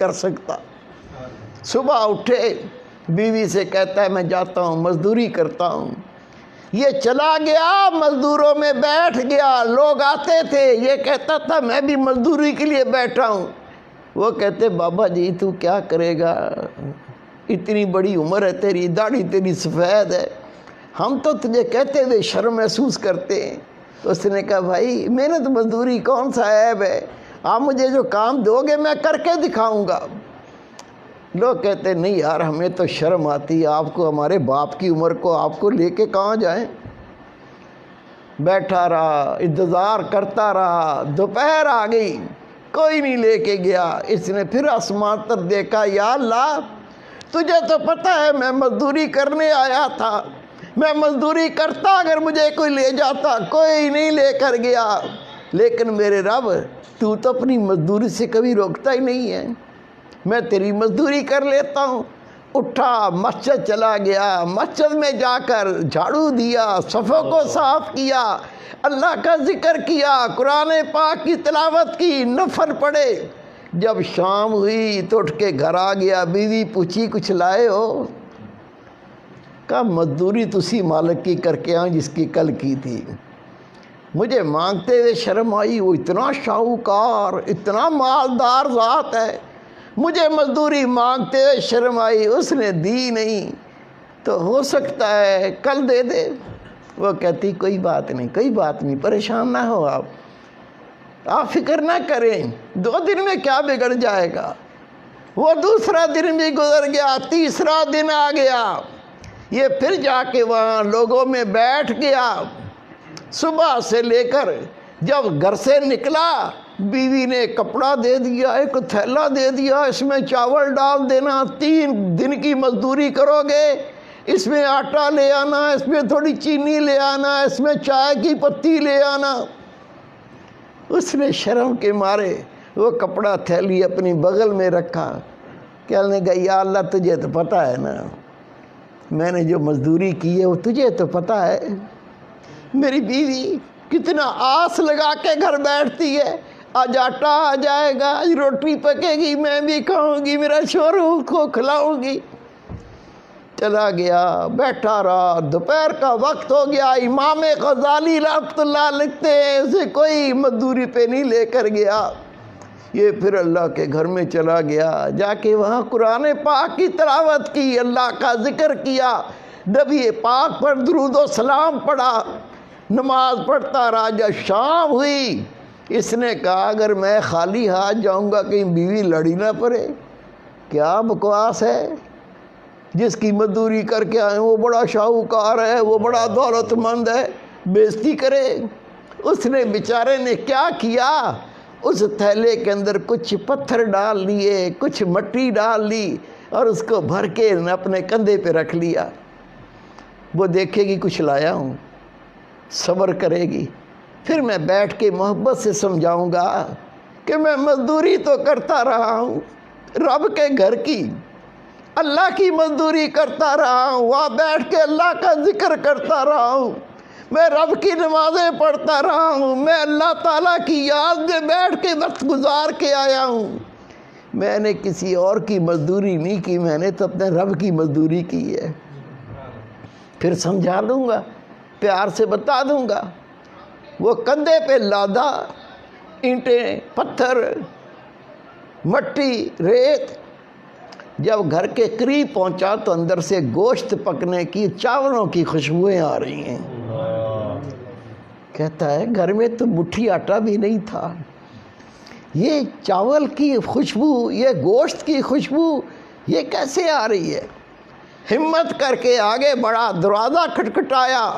کر سکتا۔ صبح اٹھے، بیوی سے کہتا ہے میں جاتا ہوں مزدوری کرتا ہوں۔ یہ چلا گیا، مزدوروں میں بیٹھ گیا، لوگ آتے تھے، یہ کہتا تھا میں بھی مزدوری کے لیے بیٹھا ہوں۔ وہ کہتے بابا جی تو کیا کرے گا، اتنی بڑی عمر ہے تیری، داڑھی تیری سفید ہے، ہم تو تجھے کہتے ہوئے شرم محسوس کرتے ہیں۔ اس نے کہا بھائی محنت مزدوری کون سا عیب ہے، آپ مجھے جو کام دو گے میں کر کے دکھاؤں گا۔ لوگ کہتے نہیں یار ہمیں تو شرم آتی ہے، آپ کو ہمارے باپ کی عمر کو آپ کو لے کے کہاں جائیں۔ بیٹھا رہا، انتظار کرتا رہا، دوپہر آ گئی، کوئی نہیں لے کے گیا۔ اس نے پھر آسمان پر دیکھا، یا اللہ تجھے تو پتہ ہے میں مزدوری کرنے آیا تھا، میں مزدوری کرتا اگر مجھے کوئی لے جاتا، کوئی نہیں لے کر گیا، لیکن میرے رب تو اپنی مزدوری سے کبھی روکتا ہی نہیں ہے، میں تیری مزدوری کر لیتا ہوں۔ اٹھا مسجد چلا گیا، مسجد میں جا کر جھاڑو دیا، صفوں کو صاف کیا، اللہ کا ذکر کیا، قرآن پاک کی تلاوت کی، نفل پڑھے۔ جب شام ہوئی تو اٹھ کے گھر آ گیا، بیوی پوچھی کچھ لائے ہو؟ کہا مزدوری تسی مالک کی کر کے آؤں جس کی کل کی تھی۔ مجھے مانگتے ہوئے شرم آئی، وہ اتنا شاہوکار اتنا مالدار ذات ہے، مجھے مزدوری مانگتے ہوئے شرم آئی، اس نے دی نہیں، تو ہو سکتا ہے کل دے دے۔ وہ کہتی کوئی بات نہیں، کوئی بات نہیں، پریشان نہ ہو آپ فکر نہ کریں، 2 دن میں کیا بگڑ جائے گا۔ وہ دوسرا دن بھی گزر گیا، تیسرا دن آ گیا، یہ پھر جا کے وہاں لوگوں میں بیٹھ گیا۔ صبح سے لے کر جب گھر سے نکلا، بیوی نے کپڑا دے دیا، ایک تھیلا دے دیا، اس میں چاول ڈال دینا، 3 دن کی مزدوری کرو گے، اس میں آٹا لے آنا، اس میں تھوڑی چینی لے آنا، اس میں چائے کی پتی لے آنا۔ اس نے شرم کے مارے وہ کپڑا تھیلی اپنی بغل میں رکھا، کہنے لگا یا اللہ تجھے تو پتہ ہے نا میں نے جو مزدوری کی ہے وہ تجھے تو پتہ ہے۔ میری بیوی کتنا آس لگا کے گھر بیٹھتی ہے، آج آٹا آ جائے گا، آج روٹی پکے گی، میں بھی کھاؤں گی، میرا شوہر کو کھلاؤں گی۔ چلا گیا، بیٹھا رہا، دوپہر کا وقت ہو گیا، امام غزالی رحمۃ اللہ لکھتے ہیں اسے کوئی مزدوری پہ نہیں لے کر گیا۔ یہ پھر اللہ کے گھر میں چلا گیا، جا کے وہاں قرآن پاک کی تلاوت کی، اللہ کا ذکر کیا، نبی پاک پر درود و سلام پڑھا، نماز پڑھتا رہا۔ جب شام ہوئی اس نے کہا اگر میں خالی ہاتھ جاؤں گا کہیں بیوی لڑی نہ پڑے، کیا بکواس ہے، جس کی مزدوری کر کے آئے وہ بڑا شاہوکار ہے، وہ بڑا دولت مند ہے، بےزتی کرے۔ اس نے بیچارے نے کیا کیا، اس تھیلے کے اندر کچھ پتھر ڈال لیے، کچھ مٹی ڈال لی اور اس کو بھر کے اپنے کندھے پہ رکھ لیا۔ وہ دیکھے گی کچھ لایا ہوں، صبر کرے گی، پھر میں بیٹھ کے محبت سے سمجھاؤں گا کہ میں مزدوری تو کرتا رہا ہوں، رب کے گھر کی، اللہ کی مزدوری کرتا رہا ہوں، وہاں بیٹھ کے اللہ کا ذکر کرتا رہا ہوں، میں رب کی نمازیں پڑھتا رہا ہوں، میں اللہ تعالیٰ کی یاد میں بیٹھ کے وقت گزار کے آیا ہوں، میں نے کسی اور کی مزدوری نہیں کی، میں نے تو اپنے رب کی مزدوری کی ہے۔ پھر سمجھا دوں گا، پیار سے بتا دوں گا۔ وہ کندھے پہ لادا، اینٹیں، پتھر، مٹی، ریت، جب گھر کے قریب پہنچا تو اندر سے گوشت پکنے کی، چاولوں کی خوشبوئیں آ رہی ہیں۔ کہتا ہے گھر میں تو مٹھی آٹا بھی نہیں تھا، یہ چاول کی خوشبو، یہ گوشت کی خوشبو یہ کیسے آ رہی ہے؟ ہمت کر کے آگے بڑھا، دروازہ کھٹکھٹایا،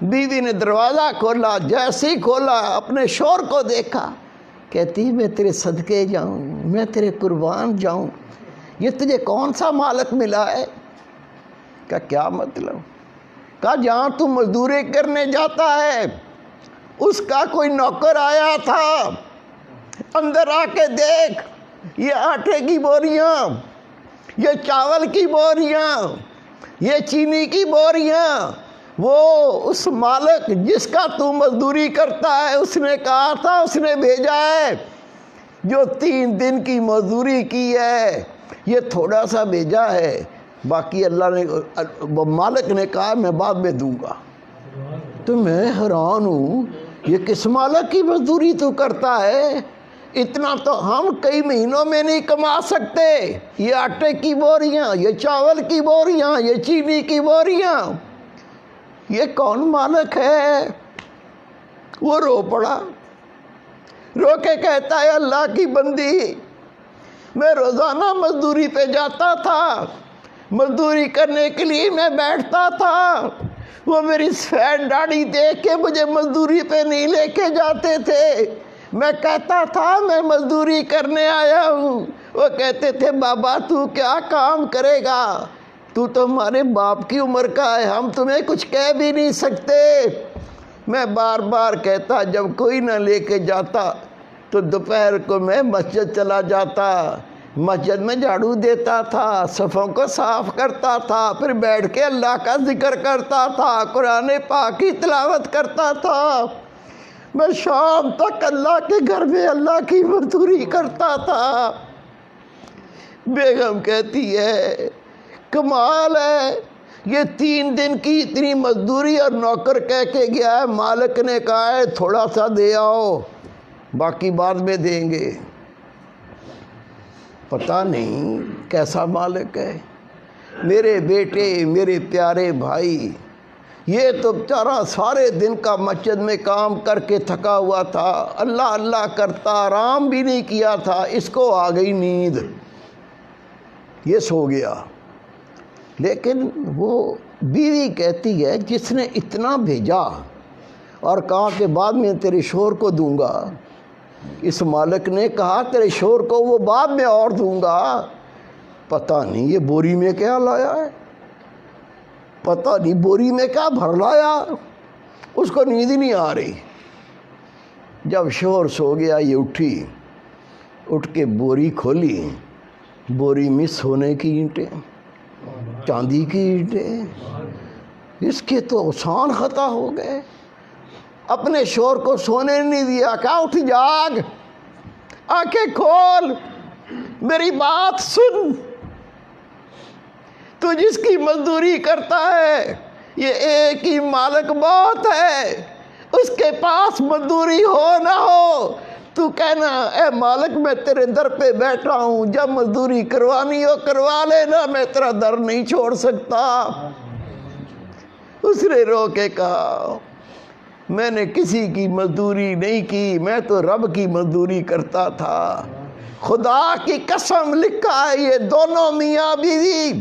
بیوی نے دروازہ کھولا، جیسے ہی کھولا اپنے شوہر کو دیکھا، کہتی میں تیرے صدقے جاؤں، میں تیرے قربان جاؤں، یہ تجھے کون سا مالک ملا ہے؟ کہا کیا مطلب؟ کہا جہاں تو مزدوری کرنے جاتا ہے اس کا کوئی نوکر آیا تھا، اندر آ کے دیکھ، یہ آٹے کی بوریاں، یہ چاول کی بوریاں، یہ چینی کی بوریاں، وہ اس مالک جس کا تو مزدوری کرتا ہے اس نے کہا تھا، اس نے بھیجا ہے جو 3 دن کی مزدوری کی ہے یہ تھوڑا سا بھیجا ہے، باقی اللہ نے مالک نے کہا میں بعد میں دوں گا۔ تو میں حیران ہوں، یہ کس مالک کی مزدوری تو کرتا ہے؟ اتنا تو ہم کئی مہینوں میں نہیں کما سکتے۔ یہ آٹے کی بوریاں، یہ چاول کی بوریاں، یہ چینی کی بوریاں، یہ کون مالک ہے؟ وہ رو پڑا، رو کے کہتا ہے اللہ کی بندی، میں روزانہ مزدوری پہ جاتا تھا، مزدوری کرنے کے لیے میں بیٹھتا تھا، وہ میری سفید داڑھی دیکھ کے مجھے مزدوری پہ نہیں لے کے جاتے تھے۔ میں کہتا تھا میں مزدوری کرنے آیا ہوں، وہ کہتے تھے بابا تو کیا کام کرے گا، تو ہمارے باپ کی عمر کا ہے، ہم تمہیں کچھ کہہ بھی نہیں سکتے۔ میں بار بار کہتا جب کوئی نہ لے کے جاتا تو دوپہر کو میں مسجد چلا جاتا، مسجد میں جھاڑو دیتا تھا، صفوں کو صاف کرتا تھا، پھر بیٹھ کے اللہ کا ذکر کرتا تھا، قرآن پاک کی تلاوت کرتا تھا، میں شام تک اللہ کے گھر میں اللہ کی مزدوری کرتا تھا۔ بیگم کہتی ہے کمال ہے، یہ 3 دن کی اتنی مزدوری اور نوکر کہہ کے گیا ہے، مالک نے کہا ہے تھوڑا سا دے آؤ، باقی بعد میں دیں گے۔ پتہ نہیں کیسا مالک ہے۔ میرے بیٹے، میرے پیارے بھائی، یہ تو بیچارہ سارے دن کا مسجد میں کام کر کے تھکا ہوا تھا، اللہ اللہ کرتا، آرام بھی نہیں کیا تھا، اس کو آ گئی نیند، یہ سو گیا۔ لیکن وہ بیوی کہتی ہے جس نے اتنا بھیجا اور کہا کہ بعد میں تیرے شوہر کو دوں گا، اس مالک نے کہا تیرے شوہر کو وہ بعد میں اور دوں گا، پتہ نہیں یہ بوری میں کیا لایا ہے، پتہ نہیں بوری میں کیا بھر لایا، اس کو نیند ہی نہیں آ رہی۔ جب شوہر سو گیا یہ اٹھی، اٹھ کے بوری کھولی، بوری میں سونے کی اینٹیں، چاندی کی اینٹیں، اس کے تو آسان خطا ہو گئے۔ اپنے شوہر کو سونے نہیں دیا، کہا اٹھ جاگ، آنکھیں کھول، میری بات سن، تو جس کی مزدوری کرتا ہے یہ ایک ہی مالک بہت ہے، اس کے پاس مزدوری ہو نہ ہو تو کہنا اے مالک میں تیرے در پہ بیٹھا ہوں، جب مزدوری کروانی ہو کروا لینا، میں تیرا در نہیں چھوڑ سکتا۔ اس نے رو کے کہا میں نے کسی کی مزدوری نہیں کی، میں تو رب کی مزدوری کرتا تھا، خدا کی قسم لکھا ہے یہ دونوں میاں بیوی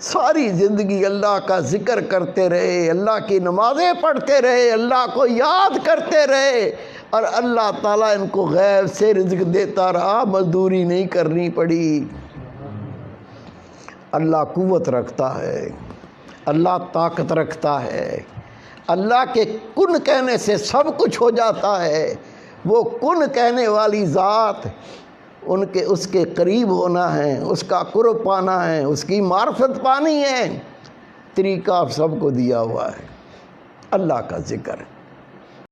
ساری زندگی اللہ کا ذکر کرتے رہے، اللہ کی نمازیں پڑھتے رہے، اللہ کو یاد کرتے رہے، اور اللہ تعالیٰ ان کو غیب سے رزق دیتا رہا، مزدوری نہیں کرنی پڑی۔ اللہ قوت رکھتا ہے، اللہ طاقت رکھتا ہے، اللہ کے کن کہنے سے سب کچھ ہو جاتا ہے۔ وہ کن کہنے والی ذات، اس کے قریب ہونا ہے، اس کا قرب پانا ہے، اس کی معرفت پانی ہے، طریقہ آپ سب کو دیا ہوا ہے، اللہ کا ذکر۔